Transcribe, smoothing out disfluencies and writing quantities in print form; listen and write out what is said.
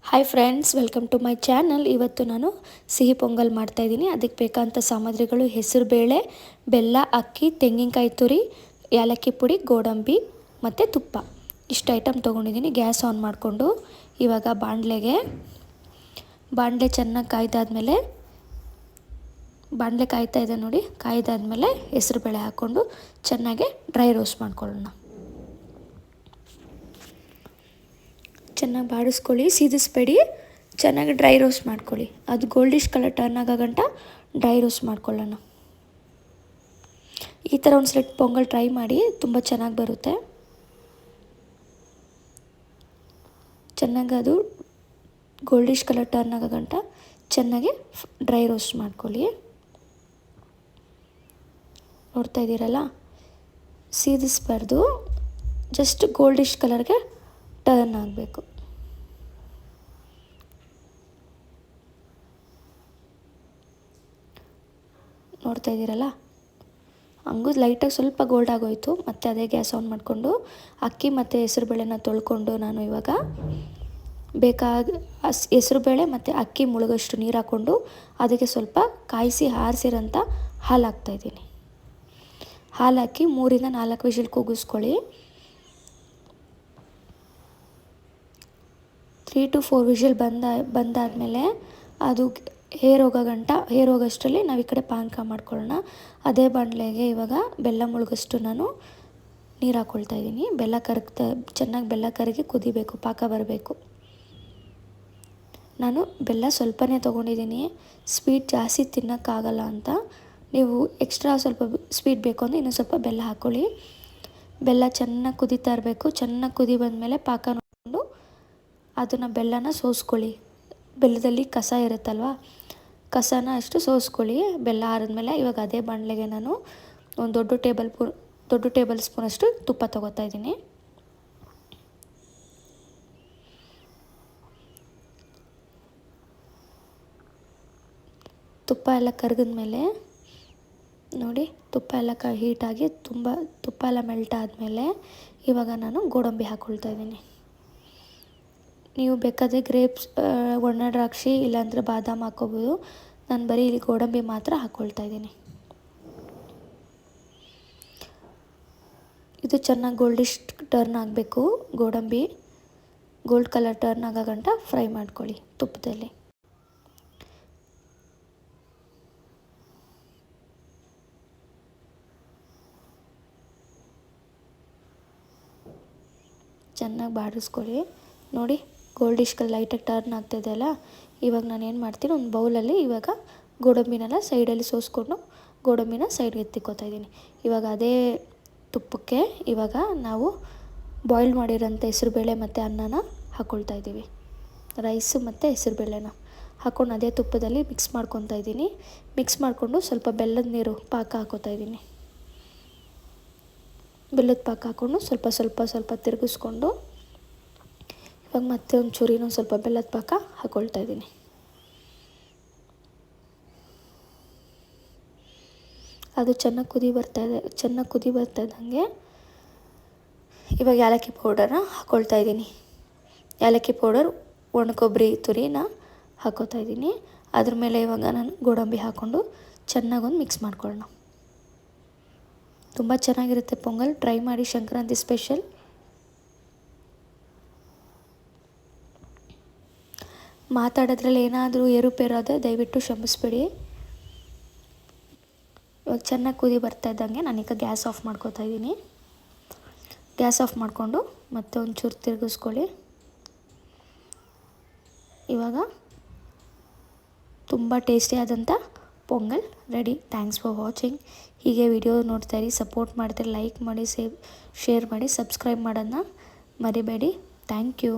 Hi friends, welcome to my channel. ಇವತ್ತು ನಾನು ಸಿಹಿ ಪೊಂಗಲ್ ಮಾಡ್ತಾಯಿದ್ದೀನಿ. ಅದಕ್ಕೆ ಬೇಕಾದಂಥ ಸಾಮಗ್ರಿಗಳು: ಹೆಸರು ಬೇಳೆ, ಬೆಲ್ಲ, ಅಕ್ಕಿ, ತೆಂಗಿನಕಾಯಿ ತುರಿ, ಏಲಕ್ಕಿ ಪುಡಿ, ಗೋಡಂಬಿ ಮತ್ತು ತುಪ್ಪ. ಇಷ್ಟು ಐಟಮ್ ತೊಗೊಂಡಿದ್ದೀನಿ. ಗ್ಯಾಸ್ ಆನ್ ಮಾಡಿಕೊಂಡು ಇವಾಗ ಬಾಣಲೆ ಚೆನ್ನಾಗಿ ಕಾಯ್ದಾದ್ಮೇಲೆ ಬಾಣಲೆ ಕಾಯ್ತಾ ಇದೆ ನೋಡಿ. ಕಾಯ್ದಾದ್ಮೇಲೆ ಹೆಸರು ಬೇಳೆ ಹಾಕ್ಕೊಂಡು ಚೆನ್ನಾಗಿ ಡ್ರೈ ರೋಸ್ಟ್ ಮಾಡ್ಕೊಳ್ಳೋಣ. ಚೆನ್ನಾಗಿ ಬಾಡಿಸ್ಕೊಳ್ಳಿ, ಸೀದಿಸ್ಬೇಡಿ. ಚೆನ್ನಾಗಿ ಡ್ರೈ ರೋಸ್ಟ್ ಮಾಡ್ಕೊಳ್ಳಿ. ಅದು ಗೋಲ್ಡಿಶ್ ಕಲರ್ ಟರ್ನ್ ಆಗೋ ಗಂಟ ಡ್ರೈ ರೋಸ್ಟ್ ಮಾಡ್ಕೊಳ್ಳೋಣ. ಈ ಥರ ಒಂದು ಸಲ ಪೊಂಗಲ್ ಟ್ರೈ ಮಾಡಿ, ತುಂಬ ಚೆನ್ನಾಗಿ ಬರುತ್ತೆ. ಚೆನ್ನಾಗಿ ಅದು ಗೋಲ್ಡಿಶ್ ಕಲರ್ ಟರ್ನ್ ಆಗೋ ಗಂಟ ಚೆನ್ನಾಗಿ ಡ್ರೈ ರೋಸ್ಟ್ ಮಾಡ್ಕೊಳ್ಳಿ. ನೋಡ್ತಾ ಇದ್ದೀರಲ್ಲ, ಸೀದಿಸ್ಬಾರ್ದು, ಜಸ್ಟ್ ಗೋಲ್ಡಿಶ್ ಕಲರ್ಗೆ ಟರ್ನ್ ಆಗಬೇಕು. ನೋಡ್ತಾ ಇದ್ದೀರಲ್ಲ, ಹಂಗೂ ಲೈಟಾಗಿ ಸ್ವಲ್ಪ ಗೋಲ್ಡ್ ಆಗೋಯ್ತು. ಮತ್ತು ಅದೇ ಗ್ಯಾಸ್ ಆನ್ ಮಾಡಿಕೊಂಡು ಅಕ್ಕಿ ಮತ್ತು ಹೆಸರುಬೇಳೆನ ತೊಳ್ಕೊಂಡು ನಾನು ಇವಾಗ ಹೆಸರುಬೇಳೆ ಮತ್ತು ಅಕ್ಕಿ ಮುಳುಗಷ್ಟು ನೀರು ಹಾಕ್ಕೊಂಡು ಅದಕ್ಕೆ ಸ್ವಲ್ಪ ಕಾಯಿಸಿ ಆರಿಸಿರೋಂಥ ಹಾಲು ಹಾಕ್ತಾಯಿದ್ದೀನಿ. ಹಾಲು ಹಾಕಿ 3 ರಿಂದ 4 ವಿಷಲ್ ಕೂಗಿಸ್ಕೊಳ್ಳಿ. 3 to 4 ವಿಷಲ್ ಬಂದಾದಮೇಲೆ ಅದು ಹೇರ್ ಹೋಗೋಷ್ಟರಲ್ಲಿ ನಾವು ಈ ಕಡೆ ಪಾನಕ ಮಾಡ್ಕೊಳ್ಳೋಣ. ಅದೇ ಬಾಣಲೆಗೆ ಇವಾಗ ಬೆಲ್ಲ ಮುಳುಗಷ್ಟು ನಾನು ನೀರು ಹಾಕ್ಕೊಳ್ತಾ ಇದ್ದೀನಿ. ಚೆನ್ನಾಗಿ ಬೆಲ್ಲ ಕರಗಿ ಕುದಿಬೇಕು, ಪಾಕ ಬರಬೇಕು. ನಾನು ಬೆಲ್ಲ ಸ್ವಲ್ಪನೇ ತೊಗೊಂಡಿದ್ದೀನಿ, ಸ್ವೀಟ್ ಜಾಸ್ತಿ ತಿನ್ನೋಕ್ಕಾಗಲ್ಲ ಅಂತ. ನೀವು ಎಕ್ಸ್ಟ್ರಾ ಸ್ವಲ್ಪ ಸ್ವೀಟ್ ಬೇಕು ಅಂದರೆ ಇನ್ನೂ ಸ್ವಲ್ಪ ಬೆಲ್ಲ ಹಾಕ್ಕೊಳ್ಳಿ. ಬೆಲ್ಲ ಚೆನ್ನಾಗಿ ಕುದೀತಾ ಇರಬೇಕು. ಚೆನ್ನಾಗಿ ಕುದಿ ಬಂದಮೇಲೆ ಪಾಕ ನೋಡಿಕೊಂಡು ಅದನ್ನು ಬೆಲ್ಲನ ಸೋಸ್ಕೊಳ್ಳಿ. ಬೆಲ್ಲದಲ್ಲಿ ಕಸ ಇರುತ್ತಲ್ವ, ಕಸನ ಅಷ್ಟು ಸೋಸ್ಕೊಳ್ಳಿ. ಬೆಲ್ಲ ಆರಿದ್ಮೇಲೆ ಇವಾಗ ಅದೇ ಬಾಣಲೆಗೆ ನಾನು ಒಂದು ದೊಡ್ಡ ಟೇಬಲ್ ಸ್ಪೂನಷ್ಟು ತುಪ್ಪ ತೊಗೋತಾ ಇದ್ದೀನಿ. ತುಪ್ಪ ಎಲ್ಲ ಕರಗಿದ್ಮೇಲೆ ನೋಡಿ, ತುಪ್ಪ ಎಲ್ಲ ಹೀಟಾಗಿ ತುಪ್ಪ ಎಲ್ಲ ಮೆಲ್ಟ್ ಆದಮೇಲೆ ಇವಾಗ ನಾನು ಗೋಡಂಬಿ ಹಾಕ್ಕೊಳ್ತಾ ಇದ್ದೀನಿ. ನೀವು ಬೇಕಾದರೆ ಗ್ರೇಪ್ಸ್, ಒಣ ದ್ರಾಕ್ಷಿ ಇಲ್ಲಾಂದರೆ ಬಾದಾಮ್ ಹಾಕ್ಕೋಬೋದು. ನಾನು ಬರೀ ಇಲ್ಲಿ ಗೋಡಂಬಿ ಮಾತ್ರ ಹಾಕ್ಕೊಳ್ತಾ ಇದ್ದೀನಿ. ಇದು ಚೆನ್ನಾಗಿ ಗೋಲ್ಡಿಶ್ ಟರ್ನ್ ಆಗಬೇಕು. ಗೋಡಂಬಿ ಗೋಲ್ಡ್ ಕಲರ್ ಟರ್ನ್ ಆಗೋ ಗಂಟ ಫ್ರೈ ಮಾಡ್ಕೊಳ್ಳಿ ತುಪ್ಪದಲ್ಲಿ. ಚೆನ್ನಾಗಿ ಬಾಡಿಸ್ಕೊಳ್ಳಿ. ನೋಡಿ, ಗೋಲ್ಡಿಶ್ ಕಲರ್ ಲೈಟಾಗಿ ಟರ್ನ್ ಆಗ್ತಾಯಿದೆ ಅಲ್ಲ. ಇವಾಗ ನಾನು ಏನು ಮಾಡ್ತೀನಿ, ಒಂದು ಬೌಲಲ್ಲಿ ಇವಾಗ ಗೋಡಂಬಿನೆಲ್ಲ ಸೈಡಲ್ಲಿ ಸೋಸ್ಕೊಂಡು ಗೋಡಂಬಿನ ಸೈಡ್ಗೆ ಎತ್ತಿಕ್ಕೋತಾ ಇದ್ದೀನಿ. ಇವಾಗ ಅದೇ ತುಪ್ಪಕ್ಕೆ ಇವಾಗ ನಾವು ಬಾಯ್ಲ್ ಮಾಡಿರೋಂಥ ಹೆಸರುಬೇಳೆ ಮತ್ತು ಅನ್ನನ ಹಾಕ್ಕೊಳ್ತಾ ಇದ್ದೀವಿ. ರೈಸು ಮತ್ತು ಹೆಸರುಬೇಳೆನ ಹಾಕ್ಕೊಂಡು ಅದೇ ತುಪ್ಪದಲ್ಲಿ ಮಿಕ್ಸ್ ಮಾಡ್ಕೊತಾ ಇದ್ದೀನಿ. ಮಿಕ್ಸ್ ಮಾಡಿಕೊಂಡು ಸ್ವಲ್ಪ ಬೆಲ್ಲದ ನೀರು ಪಾಕ ಹಾಕ್ಕೋತಾ ಇದ್ದೀನಿ. ಬೆಲ್ಲದ ಪಾಕ ಹಾಕ್ಕೊಂಡು ಸ್ವಲ್ಪ ತಿರುಗಿಸ್ಕೊಂಡು ಇವಾಗ ಮತ್ತೆ ಒಂದು ಚೂರಿನೂ ಸ್ವಲ್ಪ ಬೆಲ್ಲದ ಪಾಕ ಹಾಕ್ಕೊಳ್ತಾ ಇದ್ದೀನಿ. ಅದು ಚೆನ್ನಾಗಿ ಕುದಿ ಬರ್ತಾ ಇದ್ದಂಗೆ ಇವಾಗ ಏಲಕ್ಕಿ ಪೌಡರ್ನ ಹಾಕ್ಕೊಳ್ತಾ ಇದ್ದೀನಿ. ಏಲಕ್ಕಿ ಪೌಡರ್, ಒಣ ಕೊಬ್ಬರಿ ತುರಿನ ಹಾಕ್ಕೋತಾ ಇದ್ದೀನಿ. ಅದ್ರ ಮೇಲೆ ಇವಾಗ ನಾನು ಗೋಡಂಬಿ ಹಾಕ್ಕೊಂಡು ಚೆನ್ನಾಗೊಂದು ಮಿಕ್ಸ್ ಮಾಡ್ಕೊಳ್ಳೋಣ. ತುಂಬ ಚೆನ್ನಾಗಿರುತ್ತೆ ಪೊಂಗಲ್. ಟ್ರೈ ಮಾಡಿ, ಸಂಕ್ರಾಂತಿ ಸ್ಪೆಷಲ್. ಮಾತಾಡೋದ್ರಲ್ಲಿ ಏನಾದರೂ ಏರುಪೇರು ಆದರೆ ದಯವಿಟ್ಟು ಕ್ಷಮಿಸ್ಬೇಡಿ. ಇವಾಗ ಚೆನ್ನಾಗಿ ಕುದಿ ಬರ್ತಾ ಇದ್ದಂಗೆ ನಾನೀಗ ಗ್ಯಾಸ್ ಆಫ್ ಮಾಡ್ಕೋತಾ ಇದ್ದೀನಿ. ಗ್ಯಾಸ್ ಆಫ್ ಮಾಡಿಕೊಂಡು ಮತ್ತೆ ಒಂಚೂರು ತಿರುಗಿಸ್ಕೊಳ್ಳಿ. ಇವಾಗ ತುಂಬ ಟೇಸ್ಟಿಯಾದಂಥ pongal ready. Thanks for watching. ಹೀಗೆ ವಿಡಿಯೋ ನೋಡ್ತಾಯಿರಿ, ಸಪೋರ್ಟ್ ಮಾಡ್ತೀರಿ. ಲೈಕ್ ಮಾಡಿ, ಶೇರ್ ಮಾಡಿ, ಸಬ್ಸ್ಕ್ರೈಬ್ ಮಾಡೋದನ್ನ ಮರಿಬೇಡಿ. Thank you.